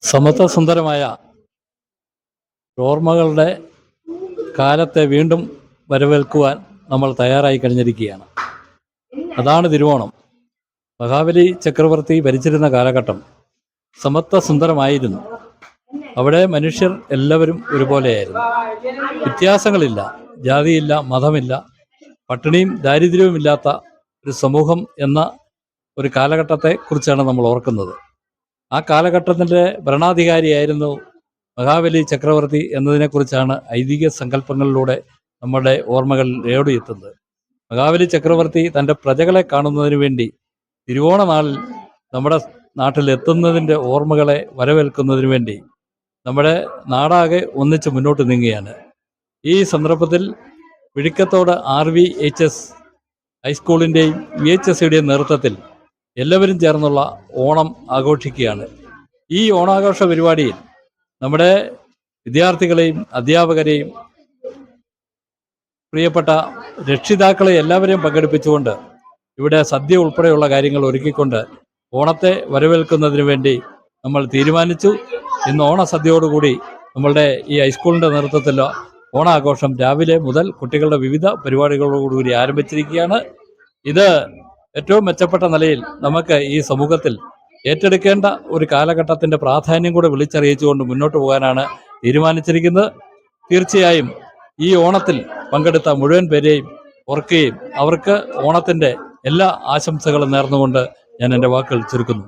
സമത്വസുന്ദരമായ ഓർമ്മകളുടെ കാലത്തെ വീണ്ടും വരവേൽക്കുവാൻ നമ്മൾ തയ്യാറായി കഴിഞ്ഞിരിക്കുകയാണ്. അതാണ് തിരുവോണം. മഹാബലി ചക്രവർത്തി ഭരിച്ചിരുന്ന കാലഘട്ടം സമത്വസുന്ദരമായിരുന്നു. അവിടെ മനുഷ്യർ എല്ലാവരും ഒരുപോലെയായിരുന്നു. വ്യത്യാസങ്ങളില്ല, ജാതിയില്ല, മതമില്ല, പട്ടിണിയും ദാരിദ്ര്യവും ഇല്ലാത്ത ഒരു സമൂഹം എന്ന ഒരു കാലഘട്ടത്തെ കുറിച്ചാണ് നമ്മൾ ഓർക്കുന്നത്. ആ കാലഘട്ടത്തിൻ്റെ ഭരണാധികാരിയായിരുന്നു മഹാബലി ചക്രവർത്തി എന്നതിനെക്കുറിച്ചാണ് ഐതിഹ്യ സങ്കല്പങ്ങളിലൂടെ നമ്മുടെ ഓർമ്മകൾ ഏടിയെത്തുന്നത്. മഹാബലി ചക്രവർത്തി തൻ്റെ പ്രജകളെ കാണുന്നതിന് വേണ്ടി തിരുവോണ നാളിൽ നമ്മുടെ നാട്ടിലെത്തുന്നതിൻ്റെ ഓർമ്മകളെ വരവേൽക്കുന്നതിന് വേണ്ടി നമ്മുടെ നാടാകെ ഒന്നിച്ച് മുന്നോട്ട് നീങ്ങുകയാണ്. ഈ സന്ദർഭത്തിൽ വിഴിക്കത്തോട് RVHS ഹൈസ്കൂളിൻ്റെയും VHSയുടെയും നേതൃത്വത്തിൽ എല്ലാവരും ചേർന്നുള്ള ഓണം ആഘോഷിക്കുകയാണ്. ഈ ഓണാഘോഷ പരിപാടിയിൽ നമ്മുടെ വിദ്യാർത്ഥികളെയും അധ്യാപകരെയും പ്രിയപ്പെട്ട രക്ഷിതാക്കളെ എല്ലാവരെയും പങ്കെടുപ്പിച്ചുകൊണ്ട് ഇവിടെ സദ്യ ഉൾപ്പെടെയുള്ള കാര്യങ്ങൾ ഒരുക്കിക്കൊണ്ട് ഓണത്തെ വരവേൽക്കുന്നതിന് വേണ്ടി നമ്മൾ തീരുമാനിച്ചു. ഇന്ന് ഓണസദ്യയോടുകൂടി നമ്മളുടെ ഈ ഹൈസ്കൂളിൻ്റെ നേതൃത്വത്തിൽ ഓണാഘോഷം രാവിലെ മുതൽ കുട്ടികളുടെ വിവിധ പരിപാടികളോടുകൂടി ആരംഭിച്ചിരിക്കുകയാണ്. ഇത് ഏറ്റവും മെച്ചപ്പെട്ട നിലയിൽ നമുക്ക് ഈ സമൂഹത്തിൽ ഏറ്റെടുക്കേണ്ട ഒരു കാലഘട്ടത്തിൻ്റെ പ്രാധാന്യം കൂടെ വിളിച്ചറിയിച്ചുകൊണ്ട് മുന്നോട്ട് പോകാനാണ് തീരുമാനിച്ചിരിക്കുന്നത്. തീർച്ചയായും ഈ ഓണത്തിൽ പങ്കെടുത്ത മുഴുവൻ പേരെയും ഓർക്കുകയും അവർക്ക് ഓണത്തിൻ്റെ എല്ലാ ആശംസകളും നേർന്നുകൊണ്ട് ഞാൻ എൻ്റെ വാക്കുകൾ ചുരുക്കുന്നു.